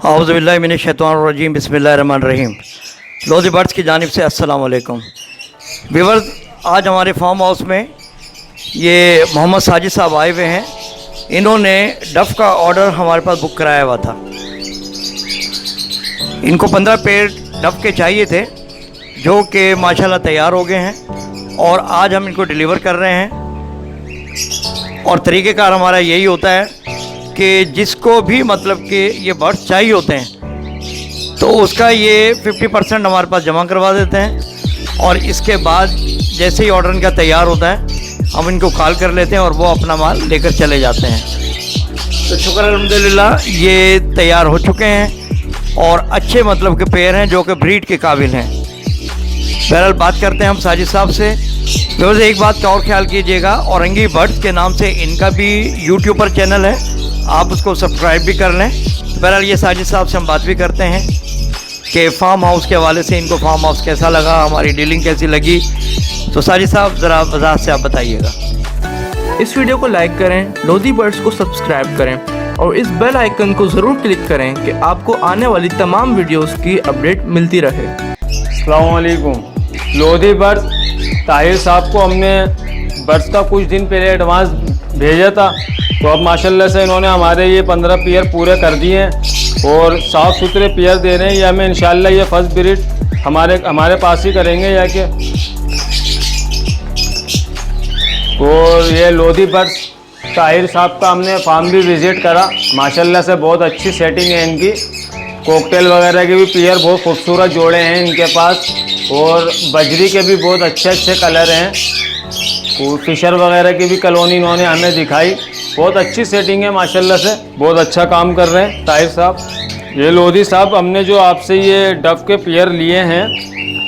औज़ुबिल्लाहि मिनश्शैतानिर्रजीम बिस्मिल्लाहिर्रहमानिर्रहीम। लोधी बर्ड्स की जानिब से अस्सलाम वालेकुम व्यूअर्स। आज हमारे फार्म हाउस में ये मोहम्मद साजिद साहब आए हुए हैं। इन्होंने डफ़ का ऑर्डर हमारे पास बुक कराया हुआ था। इनको 15 पेड़ डफ़ के चाहिए थे, जो कि माशाल्लाह तैयार हो गए हैं और आज हम इनको डिलीवर कर रहे हैं। और तरीक़ेकार हमारा यही होता है कि जिसको भी मतलब कि ये बर्ड्स चाहिए होते हैं तो उसका ये 50% हमारे पास जमा करवा देते हैं, और इसके बाद जैसे ही ऑर्डर इनका तैयार होता है हम इनको कॉल कर लेते हैं और वो अपना माल लेकर चले जाते हैं। तो शुक्र अल्हम्दुलिल्लाह ये तैयार हो चुके हैं और अच्छे मतलब के पेड़ हैं जो कि ब्रीड के काबिल हैं। बहरहाल बात करते हैं हम साजिद साहब से। वैसे एक बात का और ख्याल कीजिएगा, औरंगी बर्ड्स के नाम से इनका भी यूट्यूब पर चैनल है, आप उसको सब्सक्राइब भी कर लें। तो बहरहाल ये साजिद साहब से हम बात भी करते हैं कि फार्म हाउस के हवाले से इनको फार्म हाउस कैसा लगा, हमारी डीलिंग कैसी लगी। तो साजिद साहब ज़रा वजाहत से आप बताइएगा। इस वीडियो को लाइक करें, लोधी बर्ड्स को सब्सक्राइब करें और इस बेल आइकन को ज़रूर क्लिक करें कि आपको आने वाली तमाम वीडियोस की अपडेट मिलती रहे। अस्सलाम वालेकुम। लोधी बर्ड्स ताहिर साहब को हमने बर्ड्स का कुछ दिन पहले एडवांस भेजा था, तो अब माशाल्लाह से इन्होंने हमारे ये 15 पेयर पूरे कर दिए हैं और साफ़ सुथरे पेयर दे रहे हैं। ये हमें इंशाल्लाह ये फर्स्ट ब्रीड हमारे पास ही करेंगे या कि। और ये लोधी बर्ड्स ताहिर साहब का हमने फार्म भी विज़िट करा, माशाल्लाह से बहुत अच्छी सेटिंग है इनकी। कॉकटेल वगैरह के भी पेयर बहुत खूबसूरत जोड़े हैं इनके पास, और बजरी के भी बहुत अच्छे कलर हैं। फिशर वगैरह की भी कॉलोनी इन्होंने हमें दिखाई। बहुत अच्छी सेटिंग है माशाल्लाह से, बहुत अच्छा काम कर रहे हैं ताहिर साहब। ये लोधी साहब हमने जो आपसे ये डफ़ के पेयर लिए हैं,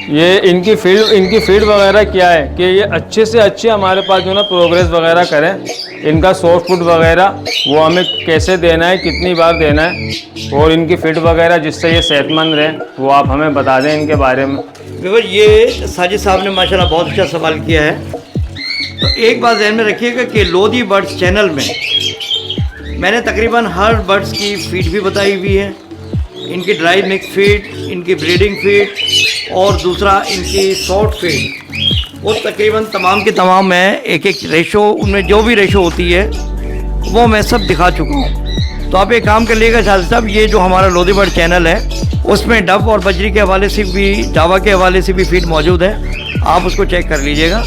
ये इनकी फीड वगैरह क्या है कि ये अच्छे से अच्छे हमारे पास जो ना प्रोग्रेस वगैरह करें। इनका सॉफ्ट फूड वगैरह वो हमें कैसे देना है, कितनी बार देना है, और इनकी फीड वगैरह जिससे ये सेहतमंद रहें वो आप हमें बता दें इनके बारे में। बिल्कुल, ये साजिद साहब ने माशाल्लाह बहुत अच्छा सवाल किया है। तो एक बात ध्यान में रखिएगा कि लोधी बर्ड्स चैनल में मैंने तकरीबन हर बर्ड्स की फीड भी बताई हुई है, इनकी ड्राई मिक्स फीड, इनकी ब्रीडिंग फीड और दूसरा इनकी शॉर्ट फीड, वो तकरीबन तमाम के तमाम मैं एक रेशो, उनमें जो भी रेशो होती है वो मैं सब दिखा चुका हूँ। तो आप एक काम कर लीजिएगा साजिद साहब, ये जो हमारा लोधी बर्ड चैनल है उसमें डफ़ और बजरी के हवाले से भी, जावा के हवाले से भी फीड मौजूद है, आप उसको चेक कर लीजिएगा।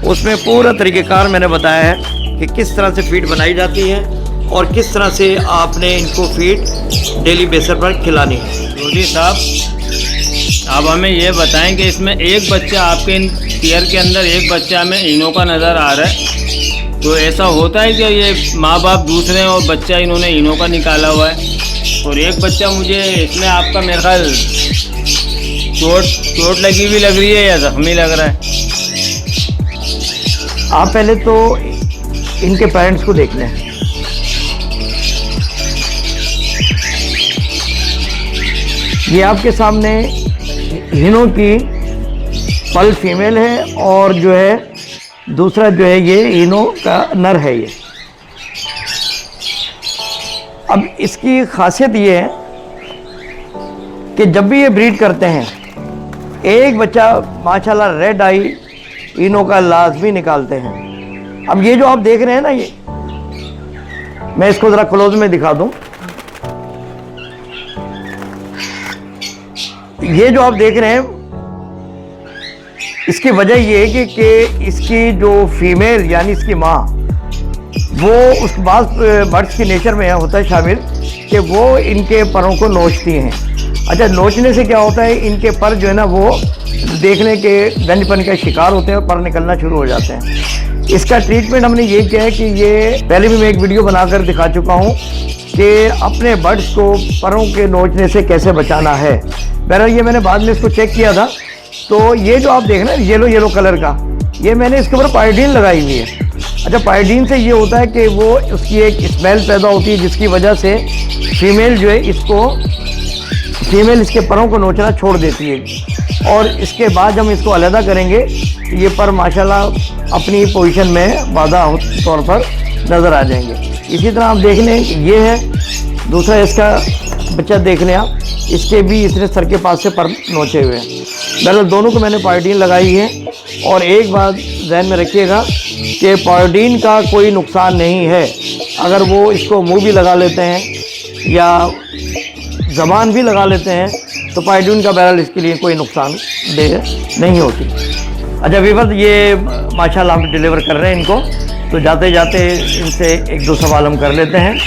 उसमें पूरा तरीक़ेकार मैंने बताया है कि किस तरह से फीड बनाई जाती है और किस तरह से आपने इनको फीड डेली बेसिस पर खिलानी है। लोधी साहब अब हमें ये बताएं कि इसमें एक बच्चा आपके इन पेयर के अंदर एक बच्चा हमें इनों का नज़र आ रहा है, तो ऐसा होता है कि ये माँ बाप दूसरे हैं और बच्चा इन्होंने इनों का निकाला हुआ है, और एक बच्चा मुझे इसमें आपका मेरे ख्याल चोट लगी हुई लग रही है या ज़ख्मी लग रहा है। आप पहले तो इनके पेरेंट्स को देख लें। ये आपके सामने हिनों की पल फीमेल है और जो है दूसरा जो है ये हिनों का नर है। ये अब इसकी खासियत ये है कि जब भी ये ब्रीड करते हैं एक बच्चा माशाल्लाह रेड आई इनों का लाजमी निकालते हैं। अब ये जो आप देख रहे हैं ना, ये मैं इसको ज़रा क्लोज में दिखा दूं। ये जो आप देख रहे हैं इसकी वजह ये है कि इसकी जो फीमेल यानी इसकी माँ, वो उस बाद बर्ड्स की नेचर में होता है शामिल कि वो इनके परों को नोचती हैं। अच्छा, नोचने से क्या होता है, इनके पर जो है ना वो देखने के गंजपन का शिकार होते हैं और पर निकलना शुरू हो जाते हैं। इसका ट्रीटमेंट हमने ये किया है कि ये पहले भी मैं एक वीडियो बनाकर दिखा चुका हूँ कि अपने बर्ड्स को परों के नोचने से कैसे बचाना है। बहरहाल ये मैंने बाद में इसको चेक किया था, तो ये जो आप देख रहे हैं येलो कलर का, ये मैंने इसके ऊपर पायोडीन लगाई हुई है। अच्छा, पायोडीन से ये होता है कि वो उसकी एक स्मेल पैदा होती है जिसकी वजह से फीमेल जो है इसके परों को नोचना छोड़ देती है, और इसके बाद हम इसको अलहदा करेंगे ये पर माशाल्लाह अपनी पोजीशन में बाधा तौर पर नज़र आ जाएंगे। इसी तरह आप देख लें, ये है दूसरा इसका बच्चा देख लें आप, इसके भी इसने सर के पास से पर नोचे हुए हैं। बहरहाल दोनों को मैंने पायोडीन लगाई है। और एक बात ध्यान में रखिएगा कि पायोडीन का कोई नुकसान नहीं है। अगर वो इसको मुंह भी लगा लेते हैं या ज़बान भी लगा लेते हैं तो पायोडीन का बहरहाल इसके लिए कोई नुकसानदेह नहीं होती। अच्छा वीवर, ये माशाल्लाह हम डिलीवर कर रहे हैं इनको, तो जाते जाते इनसे एक दो सवाल हम कर लेते हैं।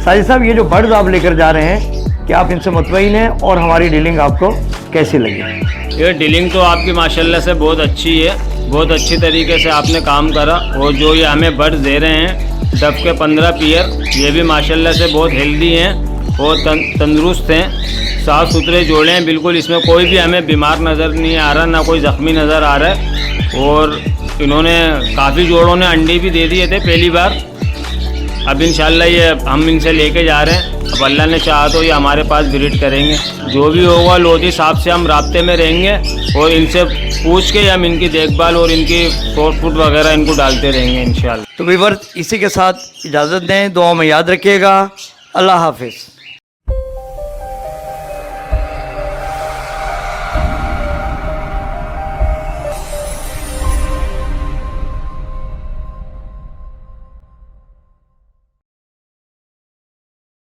साजिद साहब, ये जो बर्ड्स आप लेकर जा रहे हैं, क्या आप इनसे मुतमईन हैं और हमारी डीलिंग आपको कैसी लगी? ये डीलिंग तो आपकी माशाल्लाह से बहुत अच्छी है, बहुत अच्छी तरीके से आपने काम करा। और जो ये हमें बर्ड्स दे रहे हैं डब के 15 पेयर, ये भी माशाल्लाह से बहुत हेल्दी हैं और तंदुरुस्त हैं, साफ़ सुथरे जोड़े हैं बिल्कुल। इसमें कोई भी हमें बीमार नज़र नहीं आ रहा, ना कोई ज़ख्मी नज़र आ रहा है। और इन्होंने काफ़ी जोड़ों ने अंडे भी दे दिए थे पहली बार। अब इंशाल्लाह ये हम इनसे लेके जा रहे हैं। अब अल्लाह ने चाहा तो ये हमारे पास ब्रीड करेंगे। जो भी होगा लोधी साहब से हम राब्ते में रहेंगे और इनसे पूछ के हम इनकी देखभाल और इनकी फूड वगैरह इनको डालते रहेंगे इंशाल्लाह। तो वीवर, इसी के साथ इजाज़त दें, दुआ में याद रखिएगा। अल्लाह हाफिज़।